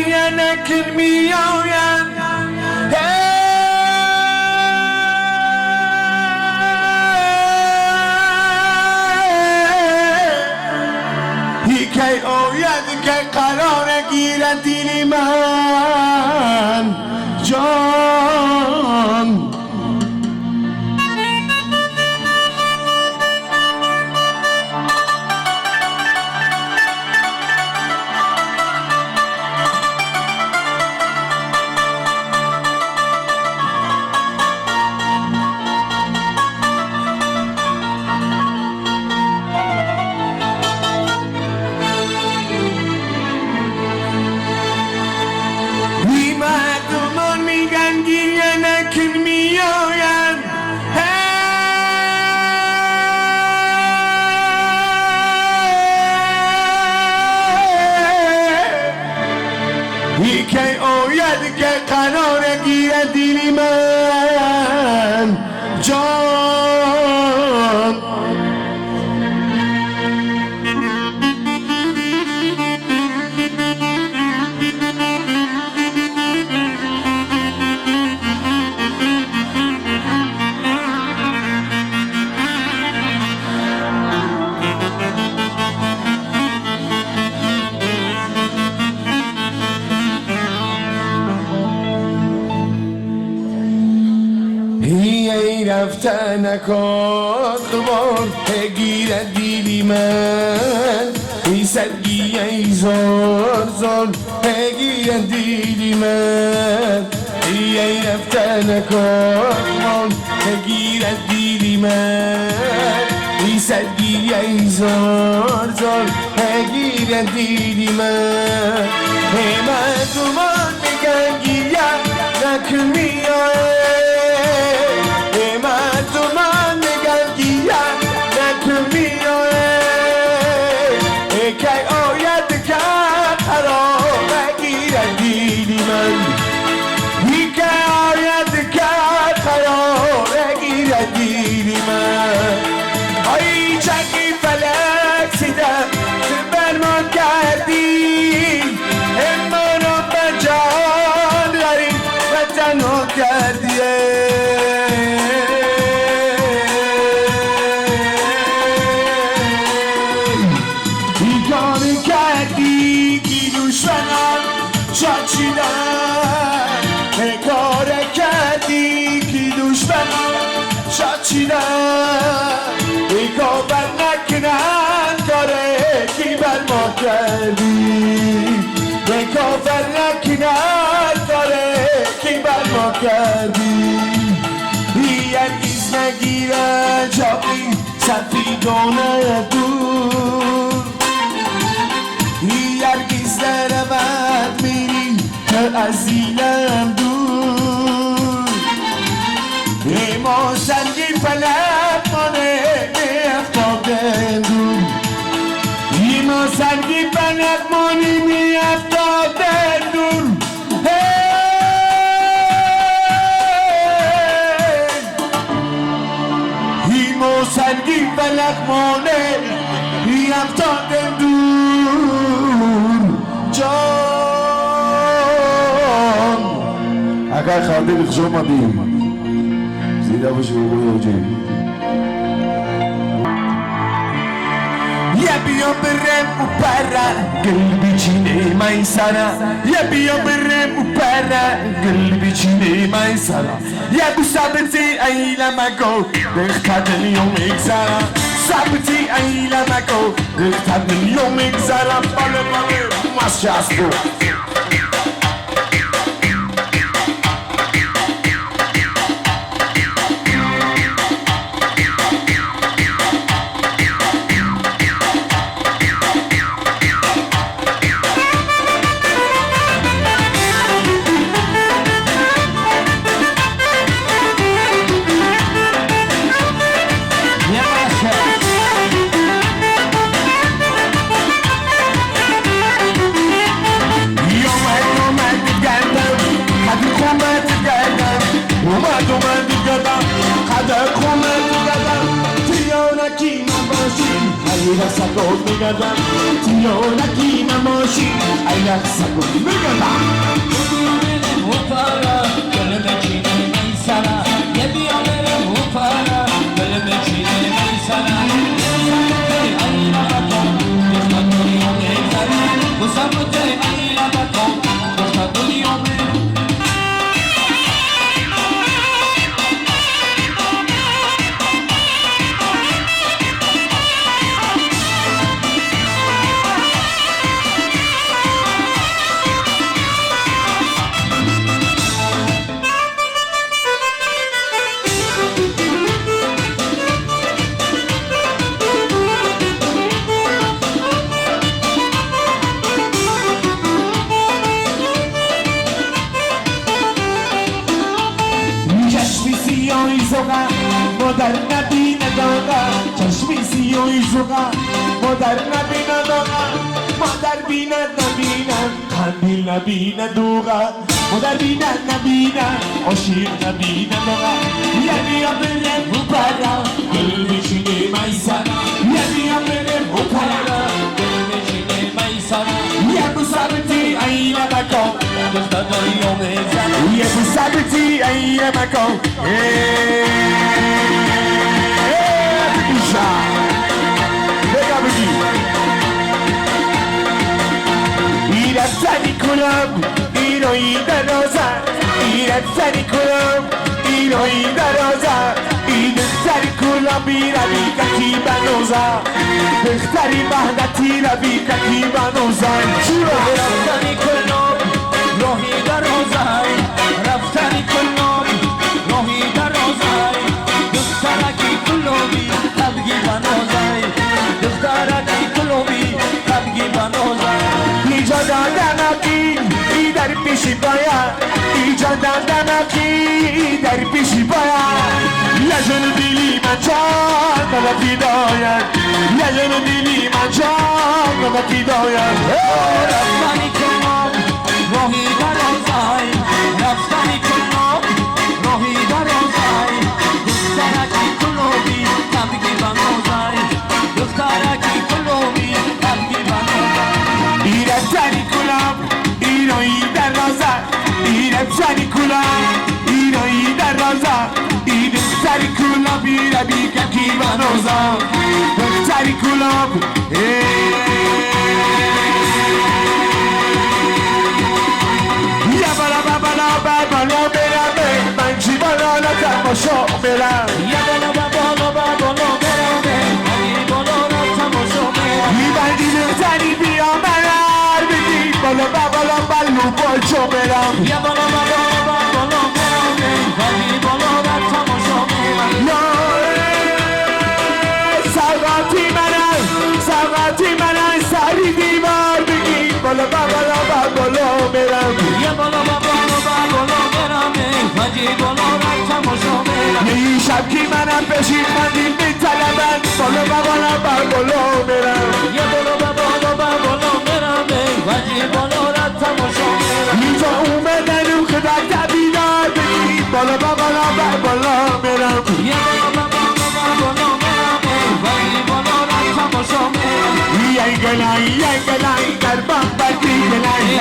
گیرنک میآیم که آید که قرار گیرد دل من جان که آید که قرار گیرد دل من جان رفتن نکن دوبار گیرد دل من ایسدگی ای زار زار گیرد دل من ای رفتن نکن گیرد دل من ایسدگی ای زار زار گیرد دل من مردمان میگن گیرد نکن میاد که آید که قرار گیرد دل من که آید که قرار گیرد دل من ای چنگی فلک سیدم بر ما کردی منو به جان داری و تنها کردی کار کردی که دشمن شاچیدن ای کابر نکنن کاره کی بر ما کردی ای کابر نکنن کاره کی بر ما کردی هرگز نگیرن جایی سفیدانه دور هرگز نرود میری از دیلم دور ما سنگی فلک مانه میافتادن دور ما سنگی فلک مانه میافتادن دور ما سنگی فلک مانه میافتادن دور جان اگر خالده بخشو مدیم زیده باشی بگوی اوجه یه بیا برم و پره قلبی چینه من سره یه بیا برم و پره قلبی چینه من سره یه بو ثابتی ایلمکو دختر دنیو میگذره ثابتی ایلمکو دختر دنیو میگذره باله باله مسجستو Ira sakon megada Tio na kina moshi Aira sakon megada Upara Gölüme çiğne meysana Yebiyalarım upara Gölüme çiğne meysana Yebiyalarım ayla bakom Dostan duruyor meysana Bu sabıtı ayla bakom Dostan duruyor meysana مادر نبینه داغا چشمی سیاهی زوغا مادر نبینه داغا مادر بیند نبینم قندیل نبینه دوغا مادر بیند نبینم عاشق نبینه داغا یعنی برم بپرا گل بچینه میسانا یعنی برم بپرا گل بچینه میسانا یه بسابتی اینا بکن Dostan duruyor meysana یه بسابتی اینا بکن İrem kulağım, İro'yu da roza İrem seni kulağım, İro'yu da roza İrem seni kulağım, İrabika kibanoza Behtari mahdati rabika kibanoza Raftani kulağım, Rohi da rozay Raftani kulağım, Rohi da rozay Dostaraki kulağımı, Tabgi banozay Dostaraki kulağımı, Tabgi banozay İcadan aki, İder pişi baya İcadan aki, İder pişi baya Lejeni dilim açan, Bana fidayen Lejeni dilim açan, Bana fidayen Raftani kulağım, Rohi da rozay Raftani kulağım, Rohi da rozay Dostaraki kulağımı, Tabgi banozay Dostaraki kulağımı, Tabgi banozay İrem seni kulağım, İro'yu da roza İrem seni kulağım, İro'yu da roza İrem seni kulağım, İrabika kibanoza Seni kulağım, Ya bala bala bala berame Ben cibalana tamoşo meram Ya bala bala bala berame Hani bala tamoşo meram Ben dilim seni bir ameler Bidi bala bala balu bolço meram Ya bala bala bala berame Hani bala tamoşo meram Ya Savati menen Sari divar Bidi bala bala balu meram Ya bala bala bala berame Hani bala tamoşo meram شب کی منم بشید من دیم بی طلبن بالا بالا میرم Ya bala bala bala berame Hani bala tamoşo meram اینجا اومدن اون خدا تبیدار بگید بالا میرم Ya bala bala berame Hani bala tamoşo meram یای گلای در باغ برگی گلای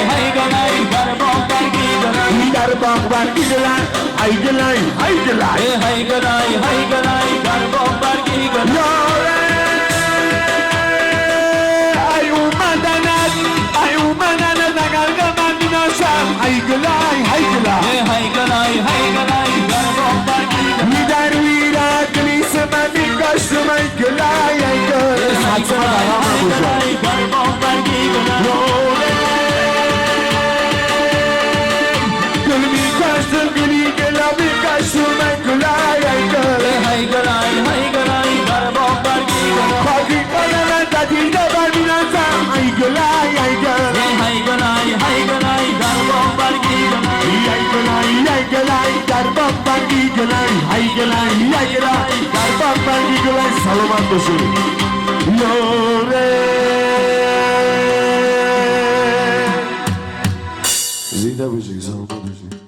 Hay galay garbon bargi galay در باغ برگی گلای ای گلای Hay galay garbon bargi galay یاره ای اومدن اگر من بیناشم ای گلای Hay galay garbon bargi galay میدر ویرد گلیس من میگاشتم ای گلای ای گلای Hay galay garbon bargi galay گل میگاشتم گلی گلا میگاشتم ای گلای ای گلای Hay galay garbon bargi galay خاکی کنم تدیده بر بیناشم ای گلای ای گلای Hay galay garbon bargi galay ای گلای در باغ برگی گلای ای گلای در باغ برگی گلای سلامت باشید یاره زنده باشید سلامت باشید